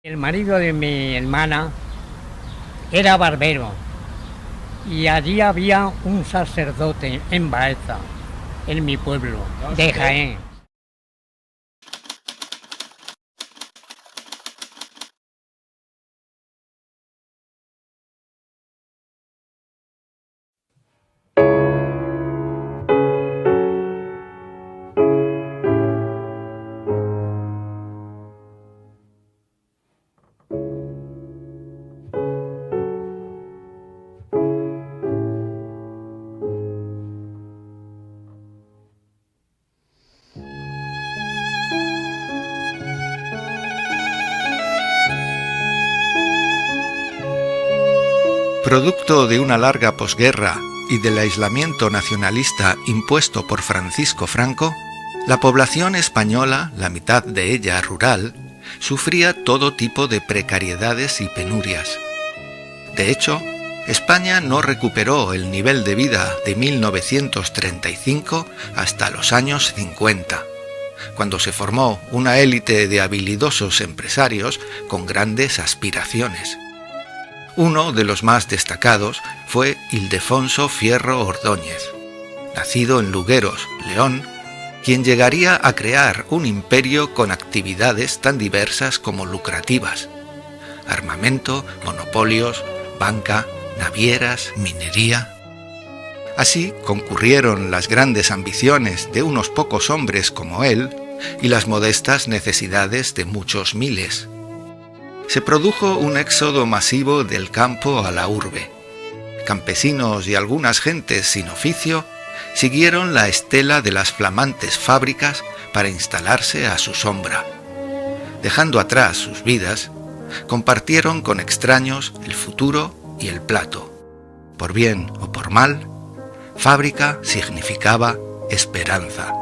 El marido de mi hermana era barbero y allí había un sacerdote en Baeza, en mi pueblo, de Jaén. Producto de una larga posguerra y del aislamiento nacionalista impuesto por Francisco Franco, la población española, la mitad de ella rural, sufría todo tipo de precariedades y penurias. De hecho, España no recuperó el nivel de vida de 1935 hasta los años 50, cuando se formó una élite de habilidosos empresarios con grandes aspiraciones. Uno de los más destacados fue Ildefonso Fierro Ordóñez, nacido en Lugueros, León, quien llegaría a crear un imperio con actividades tan diversas como lucrativas: armamento, monopolios, banca, navieras, minería. Así concurrieron las grandes ambiciones de unos pocos hombres como él y las modestas necesidades de muchos miles. Se produjo un éxodo masivo del campo a la urbe. Campesinos y algunas gentes sin oficio siguieron la estela de las flamantes fábricas para instalarse a su sombra. Dejando atrás sus vidas, compartieron con extraños el futuro y el plato. Por bien o por mal, fábrica significaba esperanza.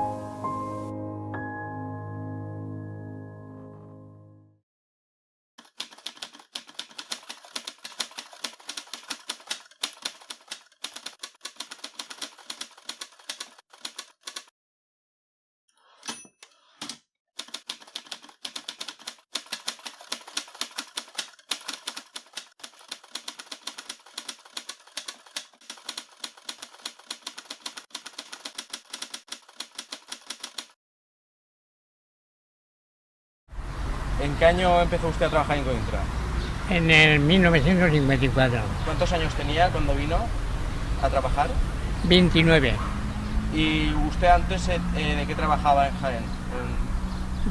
¿En qué año empezó usted a trabajar en Cointra? En el 1954, ¿Cuántos años tenía cuando vino a trabajar? 29. ¿Y usted antes de qué trabajaba en Jaén?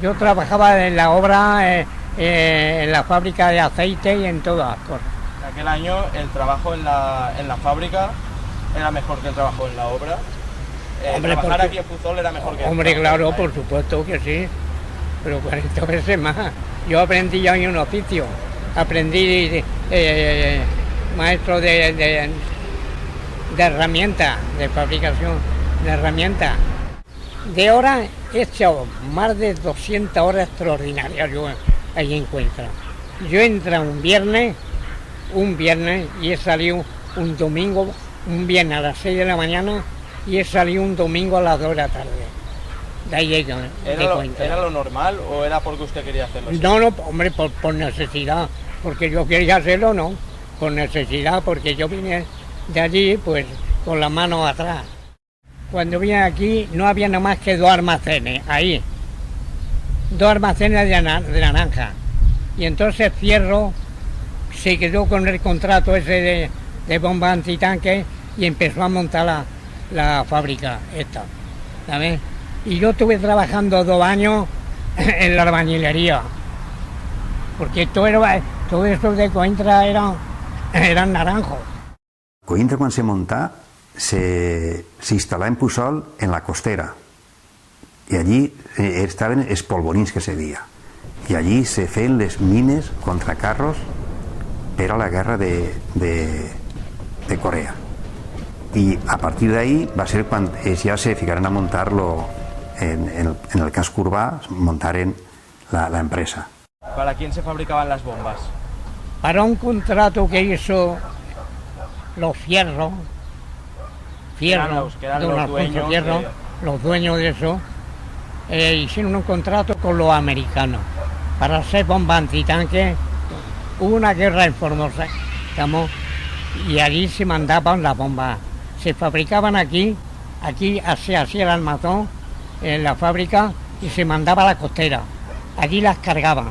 Yo trabajaba en la obra, en la fábrica de aceite y en todas las cosas. En aquel año el trabajo en la fábrica era mejor que el trabajo en la obra. Hombre, trabajar porque- aquí en Puzol era mejor que Hombre, trabajar claro, en por Jaén. supuesto que sí, pero 40 veces más. Yo aprendí ya en un oficio, aprendí maestro de herramientas, de fabricación de herramientas. De horas he hecho más de 200 horas extraordinarias yo ahí encuentro. Yo entré un viernes y he salido un domingo, un viernes a las 6 de la mañana y he salido un domingo a las 2 de la tarde. De ahí llego, ¿Era lo normal o era porque usted quería hacerlo así? No, hombre, por necesidad, porque yo quería hacerlo, no, por necesidad, porque yo vine de allí, pues, con las manos atrás. Cuando vine aquí no había nada más que 2 almacenes, ahí, 2 almacenes de naranja. Y entonces Fierro se quedó con el contrato ese de bombas antitanques y empezó a montar la fábrica esta, ¿sabes? Y yo estuve trabajando 2 años en la albañilería, porque todo eso de Cointra eran naranjos. Cointra, quan se muntà, s'instal·là en Puçol, en la costera, i allí estaven els polvorins que se deia, i allí se feien les mines contra carros per a la guerra de Corea. I a partir d'ahí va ser quan ja se ficaren a muntar-lo en el casc urbà, muntaren la empresa. ¿Para quién se fabricaban las bombas? Para un contrato que hizo los Fierro, Que eran los don Alfonso dueños Fierro, los dueños de eso, hicieron un contrato con los americanos. para hacer bombas antitanques. Hubo una guerra en Formosa, y allí se mandaban las bombas. Se fabricaban aquí se hacía el armazón en la fábrica y se mandaba a la costera. Allí las cargaban.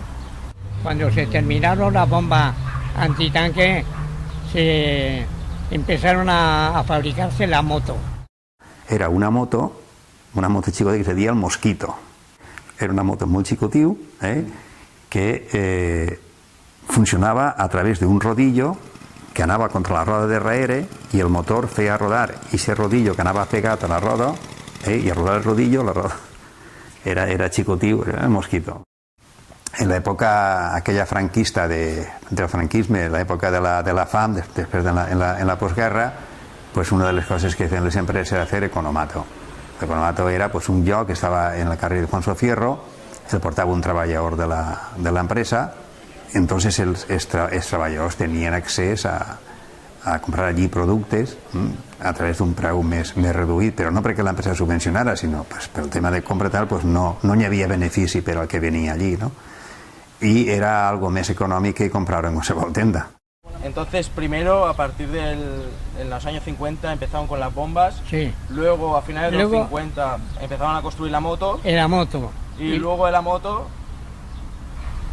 Cuando se terminaron las bombas antitanques, se empezaron a fabricarse las motos. Era una moto chicota que se decía el Mosquito. Era una moto muy chicotiu, que funcionava a través d'un rodillo que anava contra la roda de darrere i el motor feia rodar ese rodillo que anava pegat a la roda, i a rodar el rodillo, la roda era chicotiu, era el Mosquito. En l'època aquella franquista del franquisme, l'època de la fam, després en la postguerra, pues una de les coses que feien les empreses era fer economato. L'economato era pues, un lloc que estava en el carrer de Alfonso Fierro, el portava un treballador de l'empresa. Entonces els treballadors tenien accés a comprar allí productes a través d'un preu més reduït, però no perquè l'empresa subvencionara, sinó pues, pel tema de compra tal, pues, no hi havia benefici per al que venia allí, ¿no? Y era algo más económico que comprar en qualsevol tienda. Entonces, primero, a partir en los años 50 empezaron con las bombas, Sí. Luego, a finales de los 50, empezaron a construir la moto, La moto. y luego de la moto,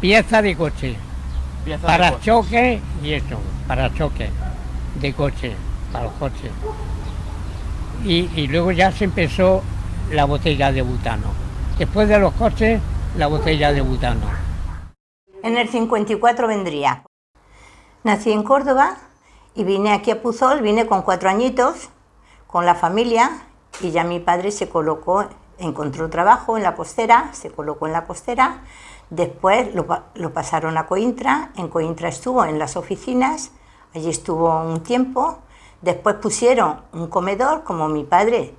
Pieza de coche. piezas de Para coches. choque y eso, para choque de coche, para los coches. Y luego ya se empezó la botella de butano. Después de los coches, la botella de butano. En el 54 vendría. Nací en Córdoba y vine aquí a Puzol, vine con 4 añitos, con la familia, y ya mi padre se colocó, encontró trabajo en la costera, se colocó en la costera, después lo pasaron a Cointra, en Cointra estuvo en las oficinas, allí estuvo un tiempo, después pusieron un comedor, como mi padre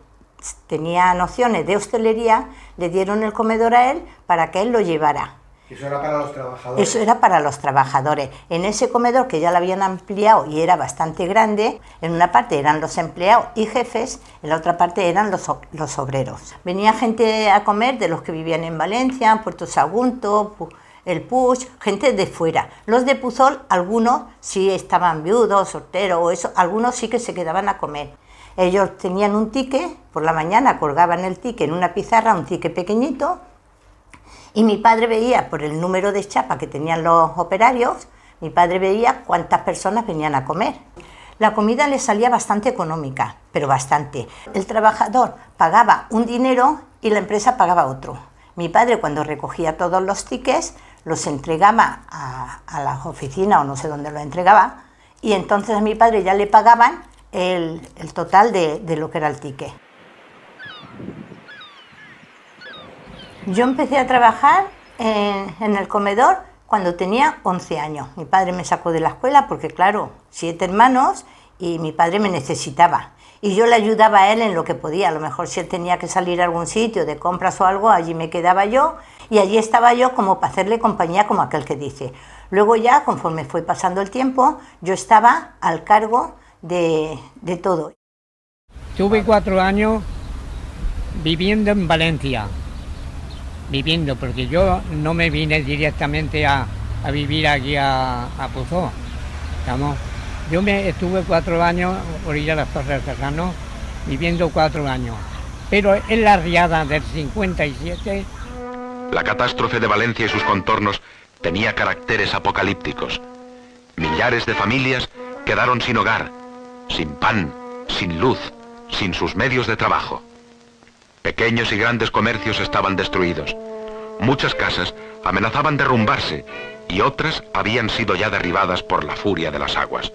tenía nociones de hostelería, le dieron el comedor a él para que él lo llevara. ¿Eso era para los trabajadores? Eso era para los trabajadores. En ese comedor, que ya lo habían ampliado y era bastante grande, en una parte eran los empleados y jefes, en la otra parte eran los obreros. Venía gente a comer de los que vivían en Valencia, en Puerto Sagunto, el Puig, gente de fuera. Los de Puzol, algunos sí estaban viudos, solteros o eso, algunos sí que se quedaban a comer. Ellos tenían un ticket, por la mañana colgaban el ticket en una pizarra, un ticket pequeñito, y mi padre veía por el número de chapa que tenían los operarios, mi padre veía cuántas personas venían a comer. La comida le salía bastante económica, pero bastante. El trabajador pagaba un dinero y la empresa pagaba otro. Mi padre, cuando recogía todos los tickets, los entregaba a las oficinas o no sé dónde los entregaba, y entonces a mi padre ya le pagaban el total de lo que era el ticket. Yo empecé a trabajar en el comedor cuando tenía 11 años. Mi padre me sacó de la escuela porque, claro, 7 hermanos y mi padre me necesitaba. Y yo le ayudaba a él en lo que podía. A lo mejor si él tenía que salir a algún sitio de compras o algo, allí me quedaba yo. Y allí estaba yo como para hacerle compañía, como aquel que dice. Luego ya, conforme fue pasando el tiempo, yo estaba al cargo de todo. Tuve 4 años viviendo en Valencia. Porque yo no me vine directamente a vivir aquí a Puzol. Yo estuve 4 años, orilla de las Torres de Serrano, viviendo 4 años. Pero en la riada del 57... La catástrofe de Valencia y sus contornos tenía caracteres apocalípticos. Millares de familias quedaron sin hogar, sin pan, sin luz, sin sus medios de trabajo. Pequeños y grandes comercios estaban destruidos. Muchas casas amenazaban derrumbarse y otras habían sido ya derribadas por la furia de las aguas.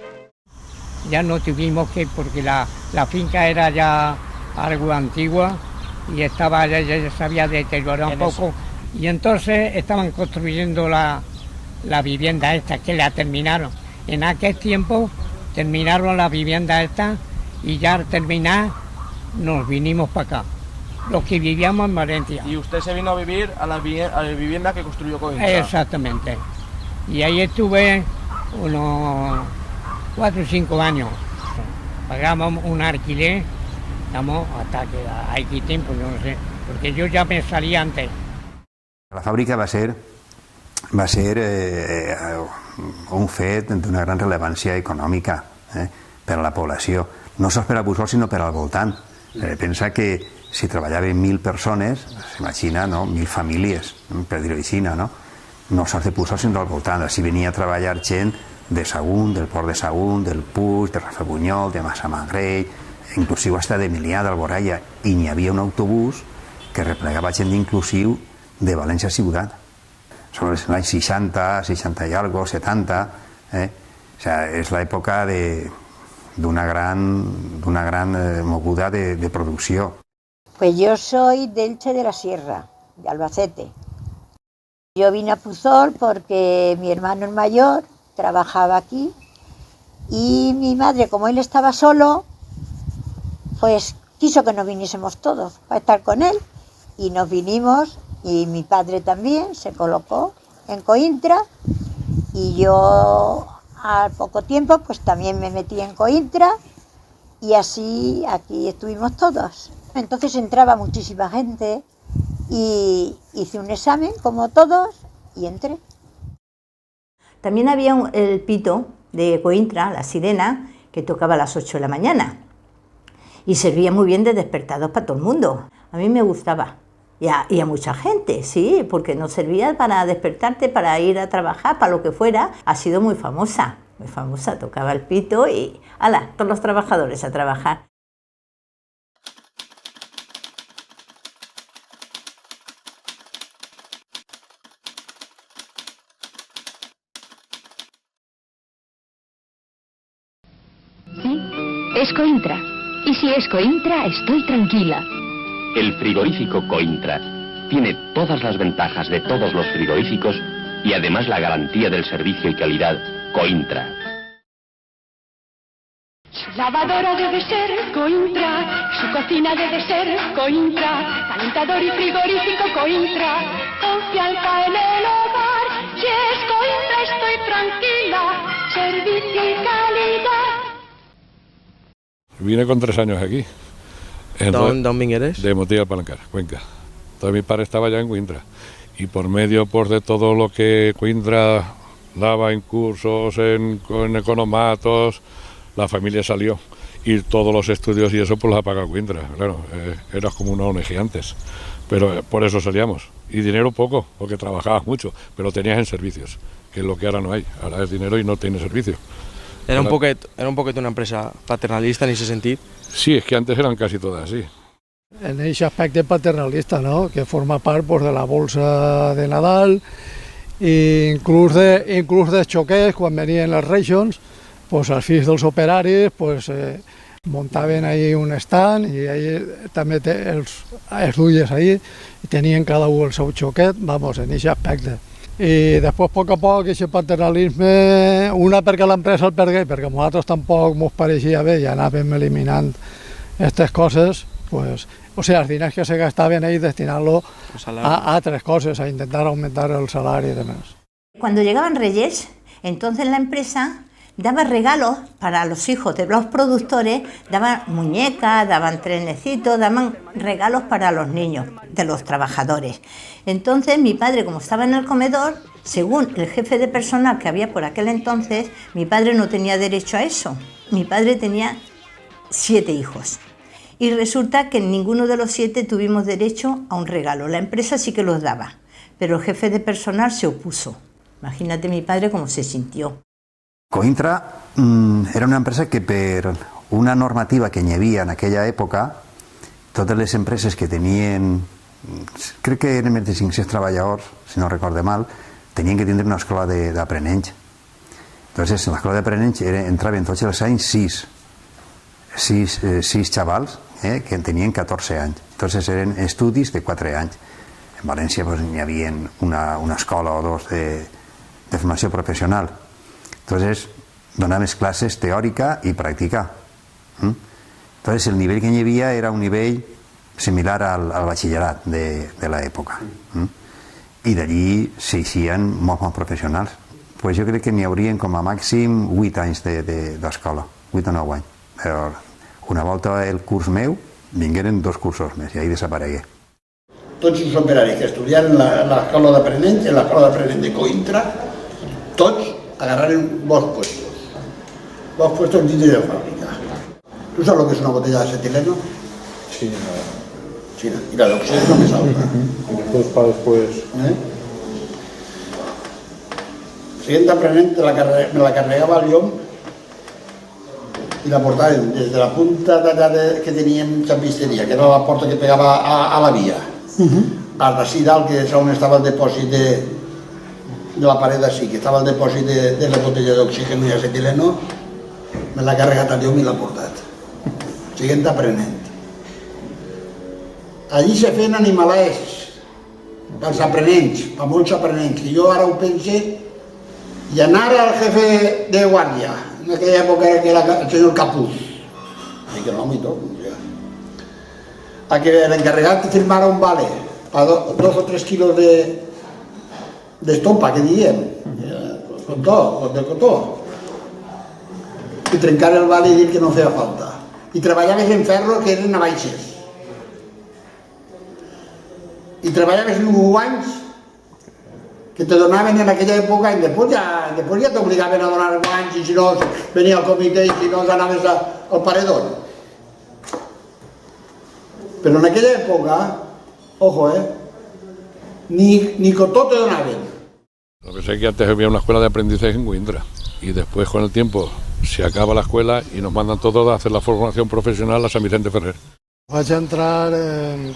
Ya no tuvimos que, porque la finca era ya algo antigua y estaba ya se había deteriorado un poco. Y entonces estaban construyendo la vivienda esta, que la terminaron. En aquel tiempo terminaron la vivienda esta y ya al terminar nos vinimos para acá, los que vivíamos en Valencia. Y usted se vino a vivir a la vivienda que construyó Cointra. Exactamente. Y ahí estuve unos 4 o 5 años. Pagamos un alquiler, hasta que hay tiempo, yo no sé, porque yo ya me salí antes. La fàbrica va ser va ser un fet d'una gran rellevància econòmica per a la població, no sols per a Puçol sinó per al voltant. Pensa que si treballaven 1.000 persones, s'imagina, no? 1.000 famílies, per dir-ho així, no? No sols de Puçol sinó al voltant. Així venia a treballar gent de Sagunt, del Port de Sagunt, del Puig, de Rafelbunyol, de Massamagrell, inclusiu hasta d'Emilià, d'Alboraya, i n'hi havia un autobús que replegava gent inclusiu de València Ciutat. Són els anys 60, 60 y algo, 70, o sea, és l'època d'una gran moguda de producció. Pues yo soy de Elche de la Sierra, de Albacete. Yo vine a Puzol porque mi hermano el mayor trabajaba aquí y mi madre, como él estaba solo, pues quiso que nos viniésemos todos para estar con él y nos vinimos y mi padre también se colocó en Cointra y yo al poco tiempo pues también me metí en Cointra y así aquí estuvimos todos. Entonces entraba muchísima gente y hice un examen como todos y entré. También había el pito de Cointra, la sirena, que tocaba a las 8 de la mañana y servía muy bien de despertador para todo el mundo. A mí me gustaba y a mucha gente, sí, porque nos servía para despertarte, para ir a trabajar, para lo que fuera. Ha sido muy famosa, tocaba el pito y ¡hala! Todos los trabajadores a trabajar. Es Cointra. Y si es Cointra, estoy tranquila. El frigorífico Cointra tiene todas las ventajas de todos los frigoríficos y además la garantía del servicio y calidad Cointra. Su lavadora debe ser Cointra, su cocina debe ser Cointra, calentador y frigorífico Cointra, confianza en el hogar. Si es Cointra, estoy tranquila, servicio y calidad. Vine con 3 años aquí. ¿D'on vingueres? De Motilla del Palancar, Cuenca. Entonces mi padre estaba ya en Cointra. Y por medio pues, de todo lo que Cointra daba en cursos, en economatos, la familia salió. Y todos los estudios y eso pues los ha pagado Cointra. Claro, era como una ONG antes. Pero por eso salíamos. Y dinero poco, porque trabajabas mucho, pero tenías en servicios, que es lo que ahora no hay. Ahora es dinero y no tiene servicio. Era un poquet una empresa paternalista en ese sentido. Sí, es que antes eran casi todas así. En ese aspecte paternalista, no? Que forma part pues, de la bolsa de Nadal, i inclús de xoquers, quan venien les Rations, pues, els fills dels operaris pues, muntaven ahí un stand i ahí també els duies ahí i tenien cada un el seu xoquet, vamos, en aquest aspecte. I després, a poc, aquest paternalisme, una perquè l'empresa el pergué, perquè a nosaltres tampoc ens pareixia bé i anàvem eliminant aquestes coses, pues, o sea, els diners que se gastaven ahí destinant-lo a altres coses, a intentar aumentar el salari y demás. Cuando llegaban Reyes, entonces la empresa daba regalos para los hijos de los productores, daban muñecas, daban trenecitos, daban regalos para los niños de los trabajadores. Entonces mi padre, como estaba en el comedor, según el jefe de personal que había por aquel entonces, mi padre no tenía derecho a eso. Mi padre tenía 7 hijos. Y resulta que ninguno de los 7 tuvimos derecho a un regalo. La empresa sí que los daba, pero el jefe de personal se opuso. Imagínate mi padre cómo se sintió. Cointra era una empresa que per una normativa que hi havia en aquella època, totes les empreses que tenien, crec que eren més de 500 treballadors, si no recorde mal, tenien que tindre una escola d'aprenents. Entonces, en l'escola d'aprenents entraven tots els anys 6 xavals que tenien 14 anys. Entonces, eren estudis de 4 anys. En València pues, hi havia una escola o dos de formació professional. Entonces, donaves clases teòrica i pràctica. Entonces, el nivell que hi havia era un nivell similar al batxillerat de l'època. I d'allí s'eixien molts professionals. Pues jo crec que n'hi haurien com a màxim 8 anys d'escola, 8 o 9 anys. Però una volta el curs meu, vingueren 2 cursos més i ahí desaparegué. tots els operaris que estudiaren en l'escola d'aprenent de Coïmbra, tots agarraren bons puestos dins de la fàbrica. ¿Tú sabes lo que es una botella de acetileno? Sí. Sí, y la de oxígeno me salva. Y después para después... Siguiente aprenent me la carregava al llom i la portaven des de la punta d'allà que teníem xampisteria, que era la porta que pegava a la via, al d'ací dalt, que és on estava el depòsit de la paret d'ací, que estava el depòsit de la botella d'oxígeno i acetileno, me l'ha carregat al llom i l'ha portat. Siguiente aprenent. Allí se feien animalets pels aprenents, per molts aprenents, que jo ara ho pense, i anar al jefe de guàrdia, en aquella època que era el senyor Capuz, que no, i tot, a que l'encarregat firmara un vale per 2 o 3 quilos d'estopa, que diem, de cotó, i trencar el vale i dir que no feia falta. I treballaves en ferro, que eren navaixes. I treballaves en guants que te donaven en aquella època, i després ja t'obligaven a donar guants, i si no venia al comitè i si no anaves al paredón. Però en aquella època, ojo, ni cotó te donaven. Lo que sé es que antes había una escuela de aprendizaje en Coïmbra y después con el tiempo se acaba la escuela y nos mandan todos a hacer la formación profesional a San Vicente Ferrer. Vaig entrar,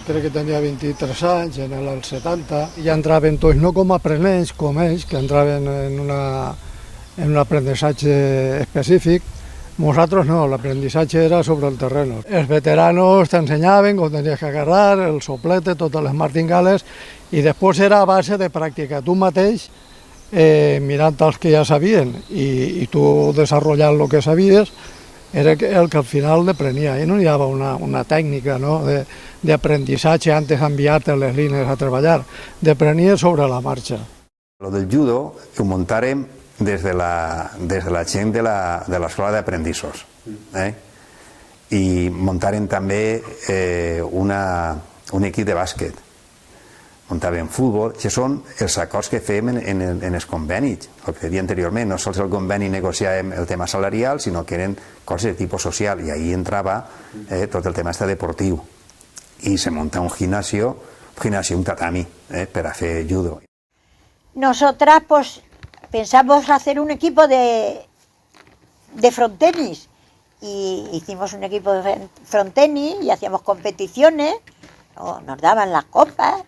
crec que tenia 23 anys, en el 70, i ja entraven tots, no com a aprenents, com ells, que entraven en un aprendizaje específic. Nosaltres no, l'aprendizaje era sobre el terreno. Els veteranos t'ensenyaven com tenies que agarrar, el soplete, totes les martingales, i després era a base de pràctica. Tu mateix, mirant els que ja sabien i tu desenvolupant el que sabies, era el que al final deprenia. I no hi havia una tècnica d'aprendizaje antes d'enviar-te les línies a treballar. Deprenia sobre la marxa. Lo del judo ho muntàrem des de la gent de l'escola d'aprendissos. I muntàrem també un equip de bàsquet. Muntàvem futbol, que són els acords que fèiem en els convenis, el que deia anteriorment, no sols el conveni negociàvem el tema salarial, sinó que eren coses de tipus social, i ahí entrava tot el tema deportiu. I se munta un gimnasio, un tatami, per a fer judo. Nosotras pues pensamos hacer un equipo de frontenis, y hicimos un equipo de frontenis y hacíamos competiciones, nos daban las copas.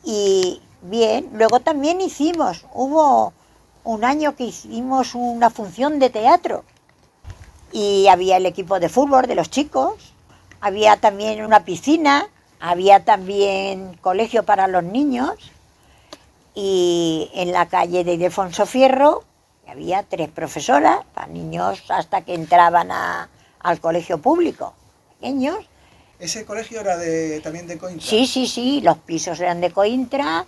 Y bien, luego también hubo un año que hicimos una función de teatro y había el equipo de fútbol de los chicos, había también una piscina, había también colegio para los niños, y en la calle de Ildefonso Fierro había 3 profesoras para niños hasta que entraban al colegio público, pequeños. ¿Ese colegio era también de Coïmbra? Sí, los pisos eran de Coïmbra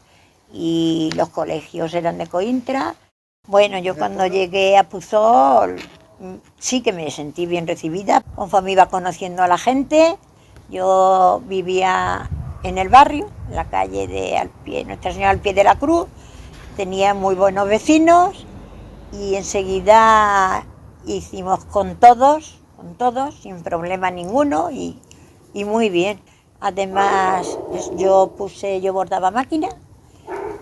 y los colegios eran de Coïmbra. Bueno, yo cuando llegué a Puzol sí que me sentí bien recibida, conforme iba conociendo a la gente. Yo vivía en el barrio, en la calle de Nuestra Señora al Pie de la Cruz, tenía muy buenos vecinos y enseguida hicimos con todos, sin problema ninguno, y muy bien. Además, yo bordaba máquina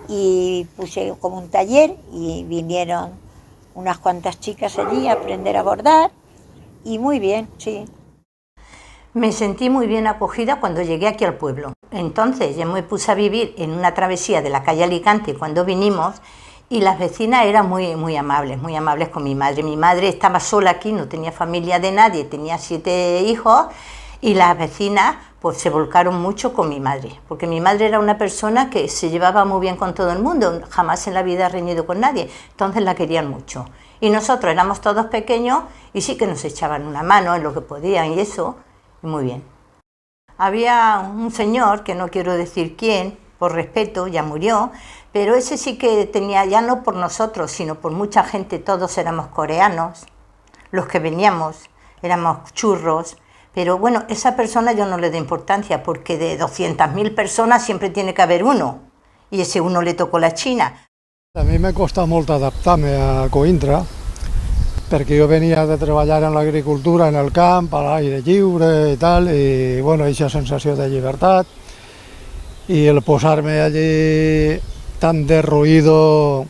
y puse como un taller, y vinieron unas cuantas chicas allí a aprender a bordar, y muy bien, sí. Me sentí muy bien acogida cuando llegué aquí al pueblo. Entonces yo me puse a vivir en una travesía de la calle Alicante cuando vinimos, y las vecinas eran muy amables con mi madre. Mi madre estaba sola aquí, no tenía familia de nadie, tenía 7 hijos, y las vecinas pues se volcaron mucho con mi madre, porque mi madre era una persona que se llevaba muy bien con todo el mundo, jamás en la vida ha reñido con nadie, entonces la querían mucho. Y nosotros éramos todos pequeños y sí que nos echaban una mano en lo que podían y eso, y muy bien. Había un señor, que no quiero decir quién, por respeto, ya murió, pero ese sí que tenía, ya no por nosotros, sino por mucha gente, todos éramos coreanos, los que veníamos éramos churros, Pero bueno, esa persona yo no le doy importancia, porque de 200.000 personas siempre tiene que haber uno, y ese uno le tocó la China. A mi me costa molt adaptar-me a Coïmbra, perquè jo venia de treballar en l'agricultura, en el camp, a l'aire lliure i tal, i bueno, aquesta sensació de llibertat, i el posar-me allí tan derruïdo,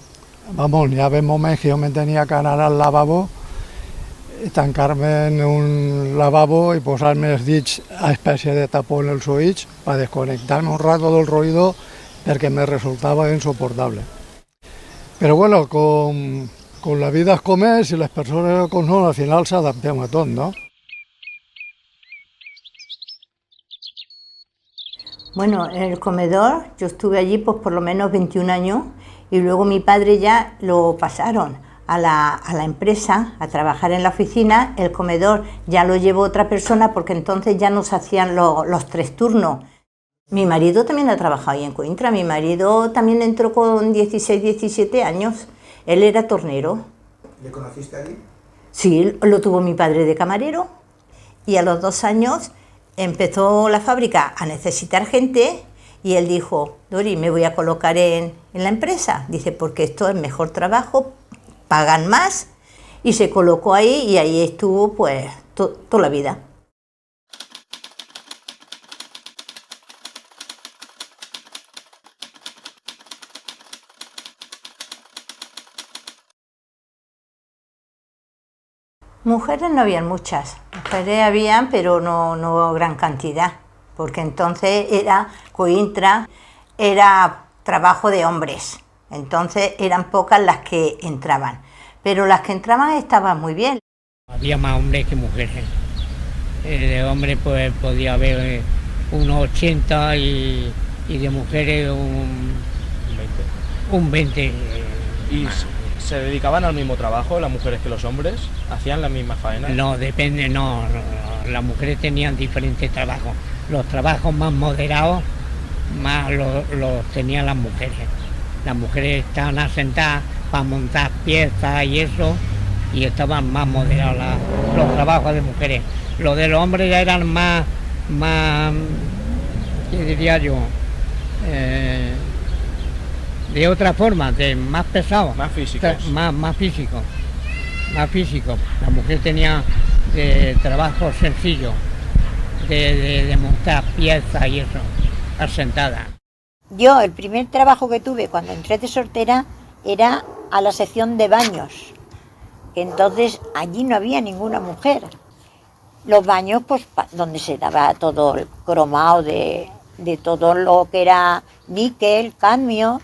vamos, hi havia moments que jo me tenia que anar al lavabo, tancar-me en un lavabo i posar-me els dits a espècie de tapó en els ulls per desconnectar-me un rato del ruido perquè me resultava insoportable. Però bueno, con la vida es com és i les persones com són, al final s'adaptem a tot, ¿no? Bueno, en el comedor yo estuve allí pues por lo menos 21 años y luego mi padre ya lo pasaron a la empresa a trabajar en la oficina. El comedor ya lo llevó otra persona porque entonces ya nos hacían los 3 turnos. Mi marido también ha trabajado ahí en Coïmbra, mi marido también entró con 16, 17 años, él era tornero. ¿Le conociste allí? Sí, lo tuvo mi padre de camarero y a los 2 años empezó la fábrica a necesitar gente y él dijo, Dori, me voy a colocar en la empresa, dice, porque esto es mejor trabajo, pagan más, y se colocó ahí y ahí estuvo pues toda la vida. Mujeres no habían muchas, mujeres habían, pero no gran cantidad, porque entonces era Coïmbra, era trabajo de hombres, entonces eran pocas las que entraban, pero las que entraban estaban muy bien. Había más hombres que mujeres, de hombres pues podía haber unos 80 y de mujeres un 20. ¿Y se dedicaban al mismo trabajo las mujeres que los hombres? ¿Hacían la misma faena? No, depende, no. Las mujeres tenían diferentes trabajos. Los trabajos más moderados más los tenían las mujeres. Las mujeres estaban asentadas para montar piezas y eso, y estaban más moderados los trabajos de mujeres. Los de los hombres ya eran más ¿qué diría yo? De otra forma, más pesados. Más físicos. Más físicos. Más físicos. La mujer tenía trabajo sencillo, de montar piezas y eso, asentada. Yo, el primer trabajo que tuve cuando entré de soltera era a la sección de baños, que entonces allí no había ninguna mujer. Los baños, pues, donde se daba todo el cromado de todo lo que era níquel, cadmio,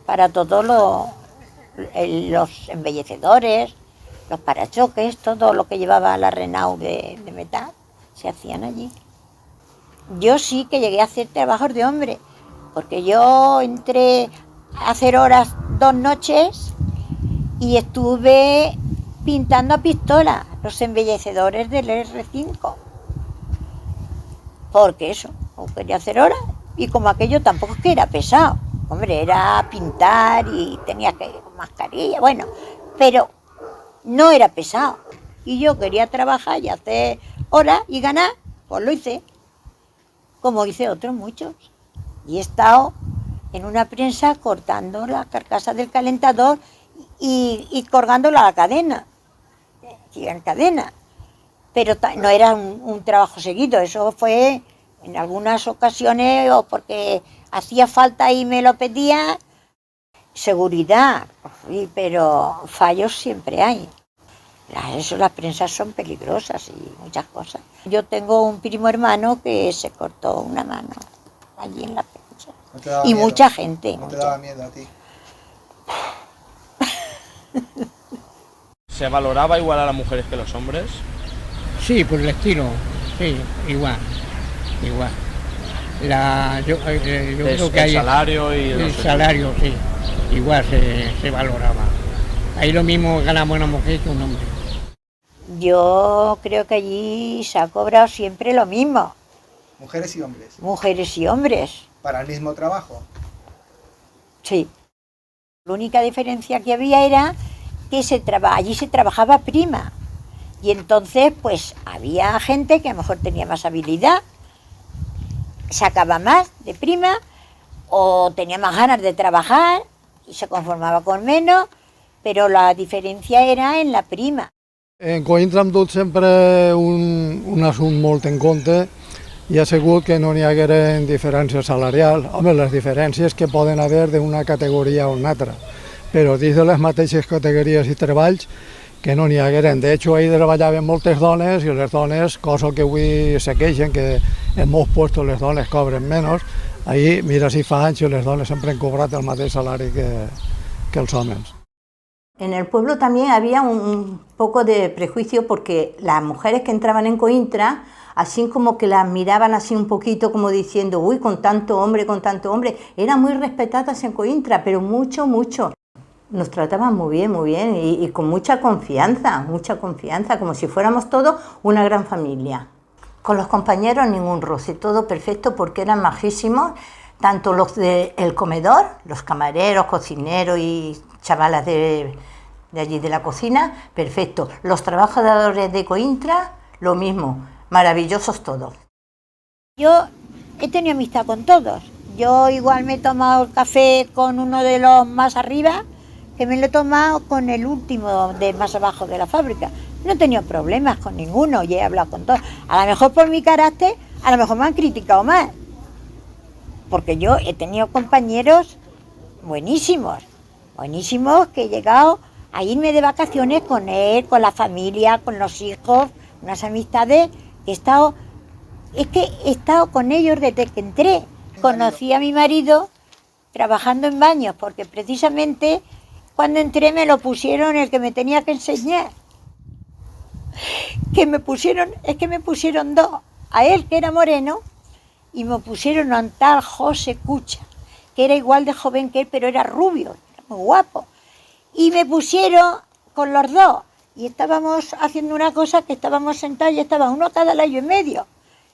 para todos los embellecedores, los parachoques, todo lo que llevaba la Renault de metal, se hacían allí. Yo sí que llegué a hacer trabajos de hombre, porque yo entré a hacer horas 2 noches y estuve pintando a pistola los embellecedores del R5. Porque eso, quería hacer horas y como aquello tampoco es que era pesado. Hombre, era pintar y tenía que ir con mascarilla, bueno, pero no era pesado. Y yo quería trabajar y hacer horas y ganar, pues lo hice, como hice otros muchos. Y he estado en una prensa cortando la carcasa del calentador y colgándola a la cadena, en cadena. Pero no era un trabajo seguido, eso fue en algunas ocasiones o porque hacía falta y me lo pedía. Seguridad, pero fallos siempre hay. Las prensas son peligrosas y muchas cosas. Yo tengo un primo hermano que se cortó una mano allí en la prensa. ¿No te daba y miedo? mucha gente. ¿No te daba miedo a ti? ¿Se valoraba igual a las mujeres que los hombres? Sí, por el estilo, sí, igual. Yo creo que hay... El salario y... El salario, sí, igual se valoraba. Ahí lo mismo ganamos una mujer que un hombre. Yo creo que allí se ha cobrado siempre lo mismo. ¿Mujeres y hombres? Mujeres y hombres. ¿Para el mismo trabajo? Sí. La única diferencia que había era que allí se trabajaba prima. Y entonces, pues había gente que a lo mejor tenía más habilidad, sacaba más de prima, o tenía más ganas de trabajar y se conformava con menos, però la diferència era en la prima. En Coïntra hem dut sempre un assumpte molt en compte i ha sigut que no n'hi hagueren diferències salarials. Home, les diferències que poden haver d'una categoria a una altra, però dins de les mateixes categories i treballs que no n'hi hagueren. De hecho, ahí treballaven moltes dones i les dones, cosa que avui se queixen, que en molts puestos les dones cobren menys, ahí, mira si fa anys les dones sempre han cobrat el mateix salari que els homes. En el pueblo también había un poco de prejuicio porque las mujeres que entraban en Coïntra, así como que las miraban así un poquito como diciendo, uy, con tanto hombre, eran muy respetadas en Coïntra, pero mucho, mucho. Nos trataban muy bien y con mucha confianza, como si fuéramos todos una gran familia. Con los compañeros ningún roce, todo perfecto porque eran majísimos, tanto los del comedor, los camareros, cocineros y chavalas de allí de la cocina, perfecto. Los trabajadores de Coïntra, lo mismo, maravillosos todos. Yo he tenido amistad con todos. Yo igual me he tomado el café con uno de los más arriba, que me lo he tomado con el último de más abajo de la fábrica. No he tenido problemas con ninguno y he hablado con todos. A lo mejor por mi carácter, a lo mejor me han criticado más. Porque yo he tenido compañeros buenísimos que he llegado a irme de vacaciones con él, con la familia, con los hijos, unas amistades que he estado con ellos desde que entré. Conocí a mi marido trabajando en baños, porque precisamente cuando entré me lo pusieron el que me tenía que enseñar. Me pusieron dos, a él que era moreno, y me pusieron a un tal José Cucha, que era igual de joven que él, pero era rubio, era muy guapo. Y me pusieron con los dos, y estábamos haciendo una cosa que estábamos sentados y estaba uno a cada lado y en medio.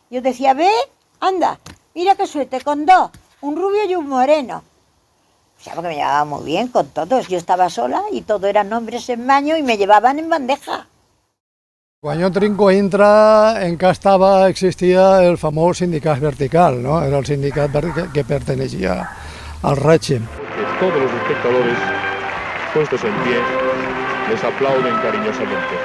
Yo decía, ve, anda, mira qué suerte, con dos, un rubio y un moreno. O sea, porque me llevaba muy bien con todos. Yo estaba sola y todos eran hombres en baño y me llevaban en bandeja. Quan jo entré en Coïntra encara existia el famós sindicat vertical, ¿no? Era el sindicat que pertenecía al régimen. Todos los espectadores, puestos en pie, les aplauden cariñosamente.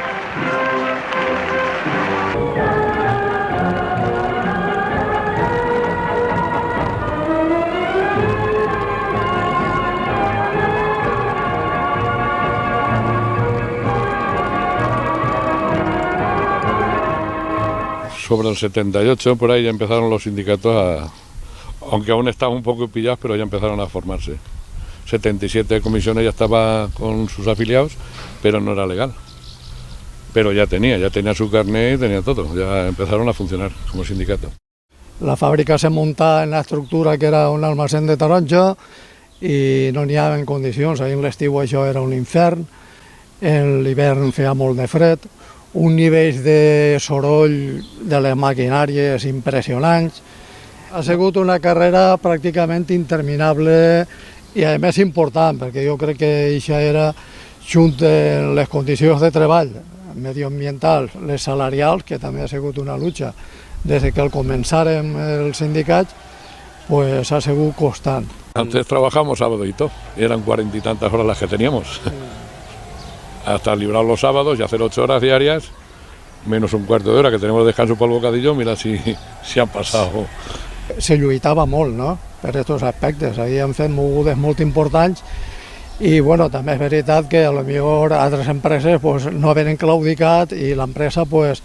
Sobre el 78, por ahí ya empezaron los sindicatos aunque aún estaban un poco pillados, pero ya empezaron a formarse. 77 comisiones ya estaba con sus afiliados, pero no era legal. Pero ya tenía su carnet y tenía todo, ya empezaron a funcionar como sindicato. La fàbrica se muntava en la estructura que era un almacén de taronja i no n'hi havia en condicions. Ahir en l'estiu això era un infern, en l'hivern feia molt de fred, un nivell de soroll de les maquinàries impressionants. Ha sigut una carrera pràcticament interminable i a més important, perquè jo crec que això era junt amb les condicions de treball medioambientals, les salarials, que també ha sigut una lucha. Des que començàrem els sindicats, pues ha sigut constant. Antes trabajamos sábado y todo, eran 40 y tantas horas las que teníamos. Hasta librar los sábados y hacer 8 horas diarias, menos un cuarto de hora que tenemos descanso por el bocadillo, mira si han passat. Se lluitava molt, no?, per aquests aspectes. Ahí han fet mogudes molt importants i bueno, també és veritat que potser altres empreses pues, no havien claudicat i l'empresa pues,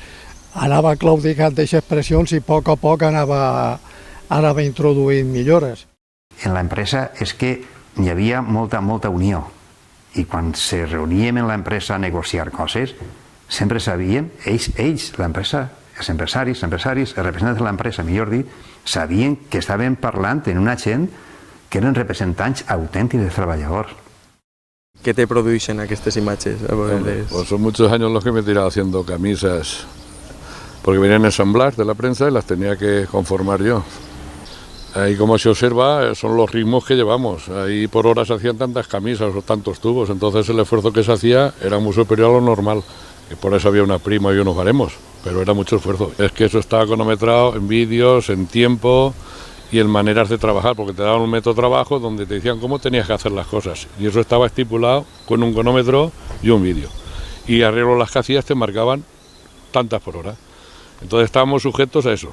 anava claudicant aquestes pressions i a poc anava introduint millores. En l'empresa és que hi havia molta unió. I quan se reuníem en l'empresa a negociar coses, sempre sabíem, ells, l'empresa, els empresaris, els representants de l'empresa, millor dit, sabien que estaven parlant en una gent que eren representants autèntics dels treballadors. ¿Qué te producen aquestes imatges? Pues son muchos años los que me he tirado haciendo camisas, porque venían ensambladas de la prensa y las tenía que conformar yo. Ahí, como se observa, son los ritmos que llevamos. Ahí por hora se hacían tantas camisas o tantos tubos, entonces el esfuerzo que se hacía era muy superior a lo normal. Y por eso había una prima y unos baremos, pero era mucho esfuerzo. Es que eso estaba cronometrado en vídeos, en tiempo y en maneras de trabajar, porque te daban un método de trabajo donde te decían cómo tenías que hacer las cosas. Y eso estaba estipulado con un cronómetro y un vídeo. Y arreglo las que hacías te marcaban tantas por hora. Entonces estábamos sujetos a eso.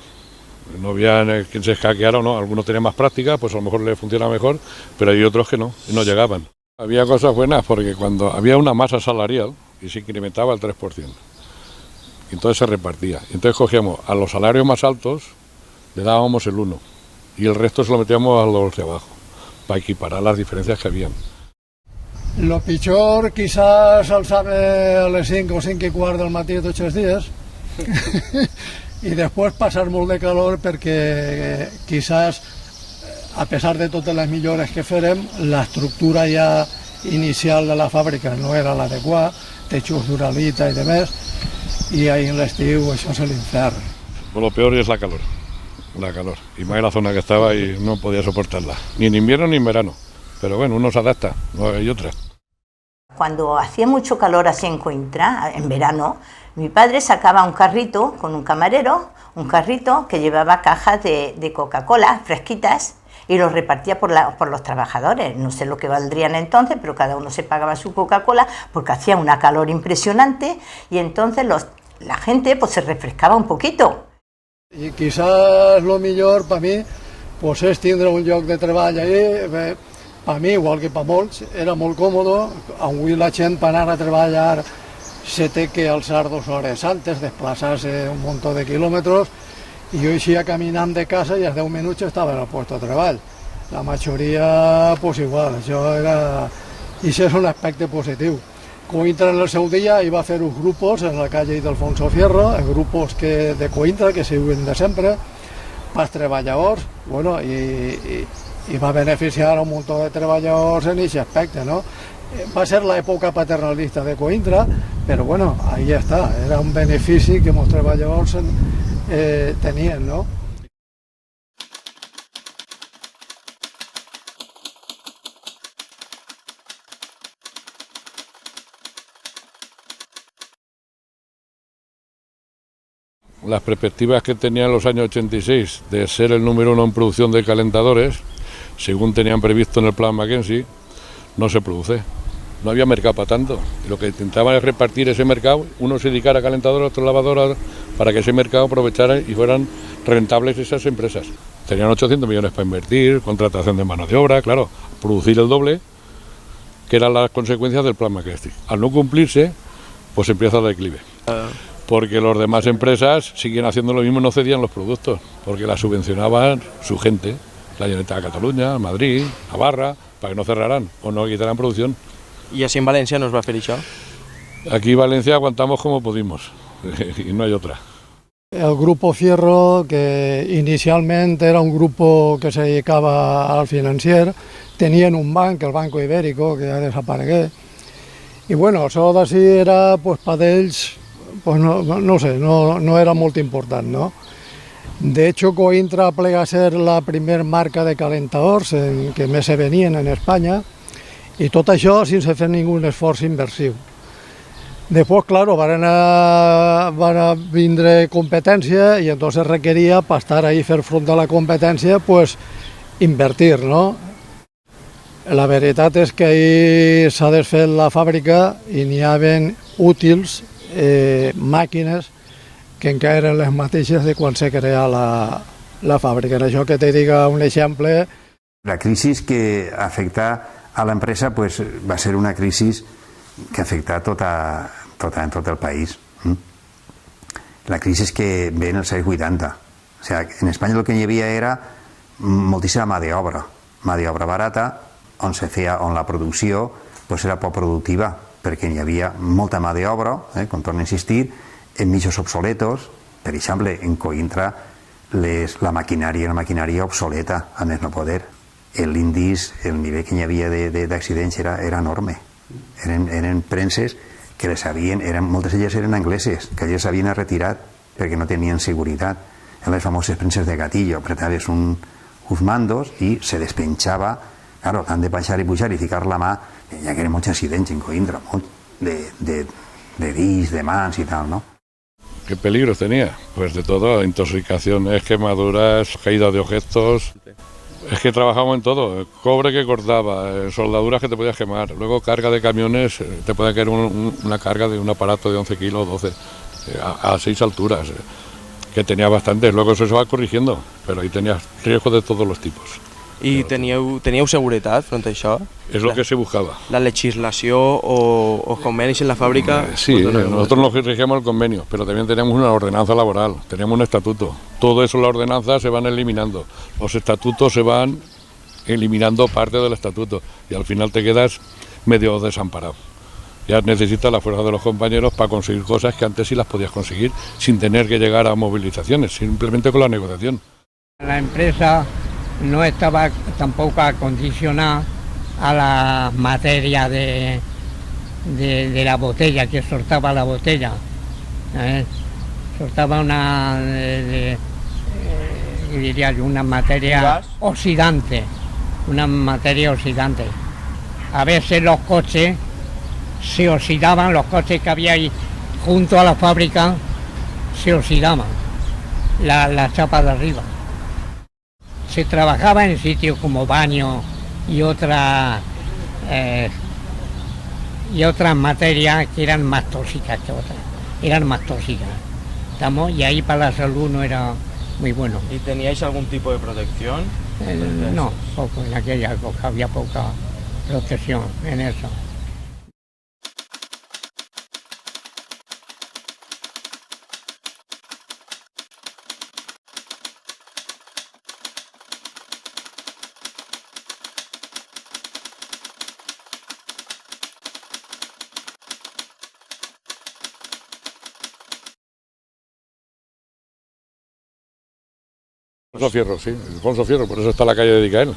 No había quien se escaqueara o no. Algunos tenían más práctica, pues a lo mejor les funciona mejor, pero hay otros que no, y no llegaban. Había cosas buenas porque cuando había una masa salarial y se incrementaba el 3%, entonces se repartía. Entonces cogíamos a los salarios más altos, le dábamos el 1%, y el resto se lo metíamos a los de abajo, para equiparar las diferencias que habían. Lo pitjor quizás el sabe a les 5 o 5 i quart del matí tots els dies i després passar molt de calor perquè quizás, a pesar de totes les millores que farem, l'estructura ja inicial de la fàbrica no era l'adequada, techos d'uralita i demés, i ahí en l'estiu això és l'infern. Lo peor es la calor, y más en la zona que estaba y no podía soportarla, ni en invierno ni en verano. Pero bueno, uno se adapta, no hay otra. Cuando hacía mucho calor así en Coimbra, en verano, mi padre sacaba un carrito con un camarero, un carrito que llevaba cajas de Coca-Cola fresquitas y los repartía por los trabajadores. No sé lo que valdrían entonces, pero cada uno se pagaba su Coca-Cola porque hacía una calor impresionante y entonces la gente pues se refrescaba un poquito. I quizás lo millor per mi pues, és tindre un lloc de treball allí. Per mi, igual que per molts, era molt còmode. Avui la gent per anar a treballar se té que alçar 2 hores antes, desplaçar-se un munt de quilòmetres, i jo eixia caminant de casa i als 10 minuts estava en el lloc de treball. La majoria, pues igual, això és un aspecte positiu. Coimbra en el seu dia hi va fer uns grups en la calle d'Alfonso Fierro, grups de Coimbra que se viuen de sempre, pels treballadors, bueno, i va beneficiar un munt de treballadors en aquest aspecte, no? Va ser l'època paternalista de Coimbra, però bueno, ahí està, era un benefici que els treballadors tenien, no? Las perspectivas que tenía en los años 86 de ser el número 1 en producción de calentadores, según tenían previsto en el plan Mackenzie, no se produce. No había mercado para tanto. Y lo que intentaban es repartir ese mercado, uno se dedicara a calentadores, otro lavadoras, para que ese mercado aprovechara y fueran rentables esas empresas. Tenían 800 millones para invertir, contratación de mano de obra, claro, producir el doble, que eran las consecuencias del plan Mackenzie. Al no cumplirse, pues empieza el declive. Porque las demás empresas siguen haciendo lo mismo y no cedían los productos, porque las subvencionaban su gente, la Generalitat de Cataluña, Madrid, Navarra, para que no cerraran o no quitaran producción. ¿Y así en Valencia nos va a hacer això? Aquí en Valencia aguantamos como pudimos y no hay otra. El Grupo Fierro, que inicialment era un grup que se dedicava al financier, tenien un banc, el Banco Ibérico, que ja desaparegué. I bueno, això d'ací era, pues, per ells, pues no sé, no era molt important, ¿no? De hecho, Coimbra plega a ser la primera marca de calentadors que més se venien en Espanya, i tot això sense fer ningú esforç inversiu. Després, claro, van a vindre competència i entonces requeria, per estar ahí fer front a la competència, pues invertir, ¿no? La veritat és que ahir s'ha desfet la fàbrica i n'hi havien útils, màquines que encara eren les mateixes de quan se crea la fàbrica. En això que te diga un exemple. La crisi que afecta a l'empresa pues, va ser una crisi que afecta en tot el país. La crisi que ve en els anys 80. O sea, en Espanya el que hi havia era moltíssima mà d'obra barata, on la producció pues, era poc productiva, perquè hi havia molta mà d'obra, com torno a insistir, en mitjos obsoletos. Per exemple, en Coimbra la maquinària era maquinària obsoleta, a més no poder. L'índice, el nivell que hi havia d'accidents era enorme. Eren premses que les havien, moltes d'elles eren angleses, que elles s'havien retirat perquè no tenien seguretat. En les famoses premses de gatillo, apretaves uns mandos i se despenjava. Claro, han de baixar i pujar i ficar la mà, ja que eren molts accidents en Coimbra, de de dits, de mans y tal, ¿no? ¿Qué peligros tenía? Pues de todo, intoxicaciones, quemaduras, caída de objetos. Es que trabajamos en todo, cobre que cortaba, soldaduras que te podías quemar, luego carga de camiones, te puede caer una carga de un aparato de 11 kilos, 12, a 6 alturas, que tenía bastantes, luego eso se va corrigiendo, pero ahí tenías riesgos de todos los tipos. I teníeu seguretat front a això? Es lo que se buscaba. La legislació o convenis en la fábrica? Sí, nosotros nos regíamos el convenio, pero también tenemos una ordenanza laboral, tenemos un estatuto. Todo eso, las ordenanzas se van eliminando, los estatutos se van eliminando parte del estatuto y al final te quedas medio desamparado. Ya necesitas la fuerza de los compañeros para conseguir cosas que antes sí las podías conseguir sin tener que llegar a movilizaciones, simplemente con la negociación. La empresa no estaba tampoco acondicionada a la materia de la botella, que soltaba la botella. Soltaba diría yo, una materia oxidante, A veces los coches se oxidaban, los coches que había ahí junto a la fábrica se oxidaban, la chapa de arriba. Se trabajaba en sitios como baño y otras materias que eran más tóxicas que otras, Y ahí para la salud no era muy bueno. ¿Y teníais algún tipo de protección? No, poco, en aquella época había poca protección en eso. Alfonso Fierro, sí, Alfonso Fierro, por eso está la calle dedicada a él.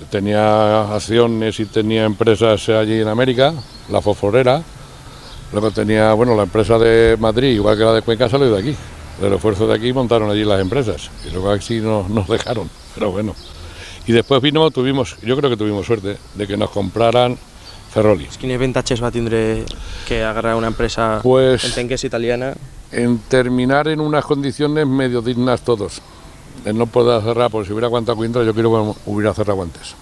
Tenía acciones y tenía empresas allí en América, la fosforera, luego tenía, la empresa de Madrid, igual que la de Cuenca, salió de aquí. Del esfuerzo de aquí montaron allí las empresas y luego así nos dejaron, pero bueno. Y después yo creo que tuvimos suerte de que nos compraran Ferroli. Quins avantatges va tindre que agarrar una empresa, pues, entenc que és italiana? En terminar en unas condiciones medio dignas todos. El no poder cerrar, porque si hubiera aguantado Coindra, yo quiero que hubiera cerrado antes.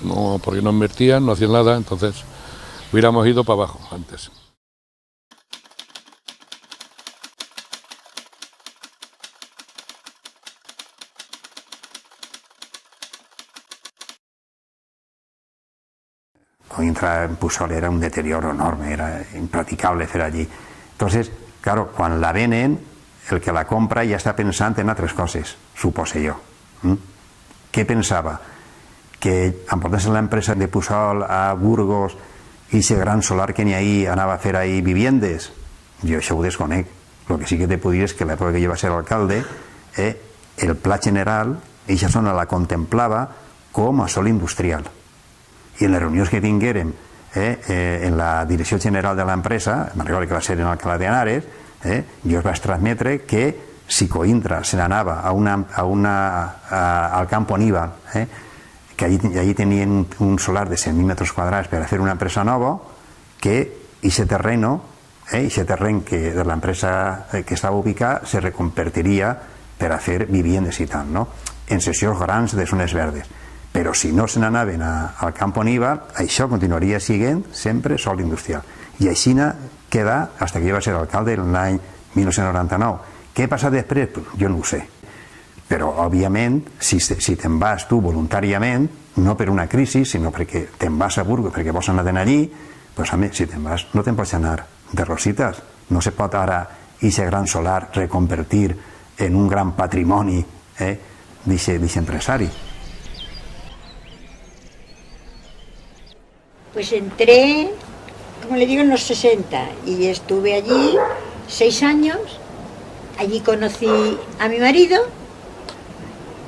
No, porque no invertían, no hacían nada, entonces hubiéramos ido para abajo antes. Coindra en Pusol era un deterioro enorme, era impracticable hacer allí. Entonces, claro, cuando la venen, el que la compra ja està pensant en altres coses, supose jo. Què pensava? Que emportant-se l'empresa de Pusol a Burgos i ese gran solar que n'hi ha ahí anava a fer ahí viviendes? Jo això ho desconec. El que sí que te puc dir és que l'època que jo va ser alcalde, el pla general, eixa zona la contemplava com a sòl industrial. I en les reunions que tinguérem en la direcció general de l'empresa, me'n recordo que va ser en Alcalá de Henares, jo es vaig transmetre que si Coindra se n'anava al Camp Oníbal, que allí tenien un solar de 100.000 metres quadrats per a fer una empresa nova, que aquest terreno, terreny de l'empresa que estava ubicada, se reconvertiria per a fer viviendes i tal, en seccions grans de zones verdes. Però si no se n'anaven al Camp Oníbal, això continuaria sent sempre sòl industrial. I així queda fins que jo va ser alcalde l'any 1999. Què ha passat després? Jo no ho sé. Però, òbviament, si te'n vas tu voluntàriament, no per una crisi, sinó perquè te'n vas a Burgos, perquè vols anar allí, doncs, si te'n vas, no te'n pots anar de rositas. No se pot ara aquest gran solar reconvertir en un gran patrimoni d'aquest empresari. Pues entré, como le digo, en los 60 y estuve allí 6 años. Allí conocí a mi marido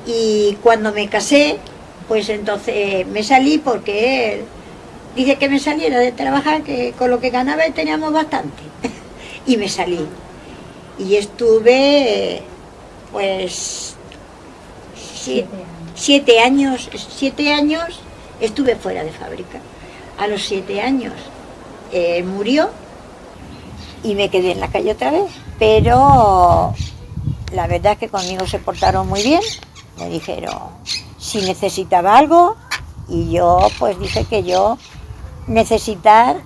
y cuando me casé, pues entonces me salí porque él dice que me saliera de trabajar, que con lo que ganaba teníamos bastante. Y me salí. Y estuve, pues, 7 años estuve fuera de fábrica. A los 7 años murió y me quedé en la calle otra vez. Pero la verdad es que conmigo se portaron muy bien, me dijeron si necesitaba algo y yo pues dije que yo necesitar,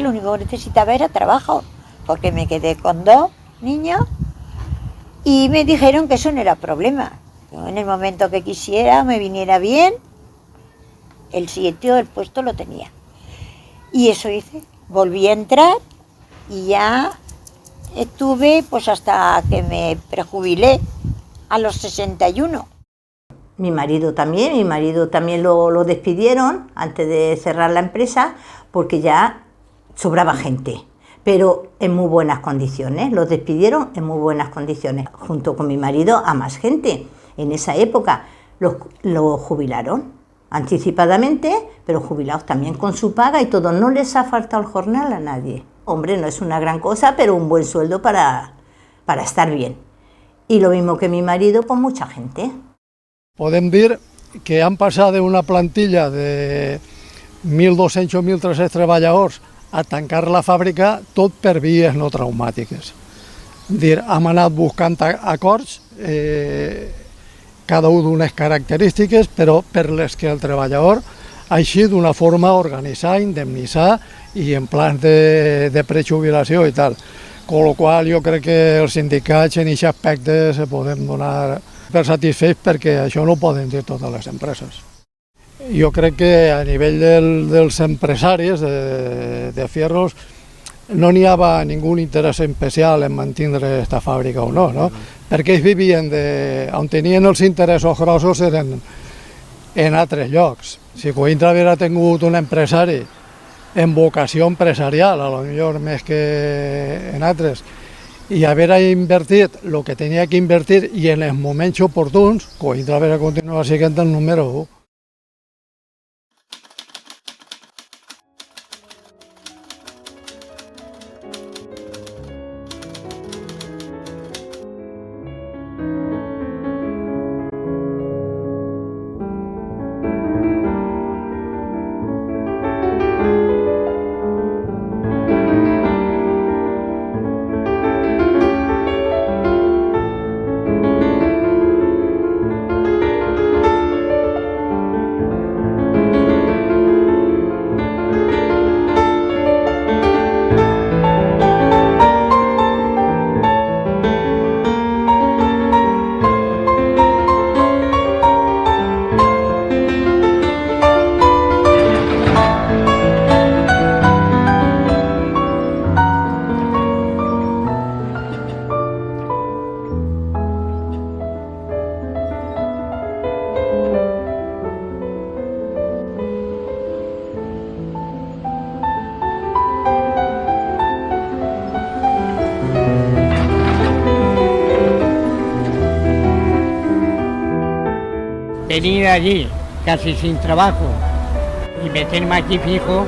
lo único que necesitaba era trabajo, porque me quedé con 2 niños y me dijeron que eso no era problema. Yo en el momento que quisiera, me viniera bien, el sitio del puesto lo tenía. Y eso hice, volví a entrar y ya estuve pues hasta que me prejubilé a los 61. Mi marido también lo despidieron antes de cerrar la empresa porque ya sobraba gente, pero en muy buenas condiciones, los despidieron en muy buenas condiciones. Junto con mi marido a más gente. En esa época lo jubilaron anticipadamente, pero jubilados también con su paga y todo, no les ha faltado el jornal a nadie. Hombre, no es una gran cosa, pero un buen sueldo para estar bien. Y lo mismo que mi marido con mucha gente. Podem dir que han passat d'una plantilla de 1.200 o 1.300 treballadors a tancar la fàbrica tot per vies no traumàtiques. Hem anat buscant acords, cada un d'unes característiques, però per les que el treballador així d'una forma organitzar, indemnitzar i en plans de prejubilació i tal. Con lo qual jo crec que els sindicats en aquest aspecte se podem donar per satisfets perquè això no ho poden dir totes les empreses. Jo crec que a nivell dels empresaris de Fierros no n'hi havia ningú interès especial en mantenir aquesta fàbrica o no, no? Perquè ells vivien on tenien els interessos grossos eren en altres llocs. Si Coïntra haguera tingut un empresari en vocació empresarial, a lo millor més que en altres, i haver invertit el que tenia que invertir i en els moments oportuns, Coïntra haver continuat sent el número 1. Venir allí casi sin trabajo y meterme aquí fijo,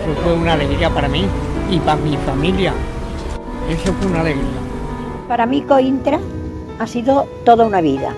eso fue una alegría para mí y para mi familia. Eso fue una alegría. Para mí Coïntra ha sido toda una vida.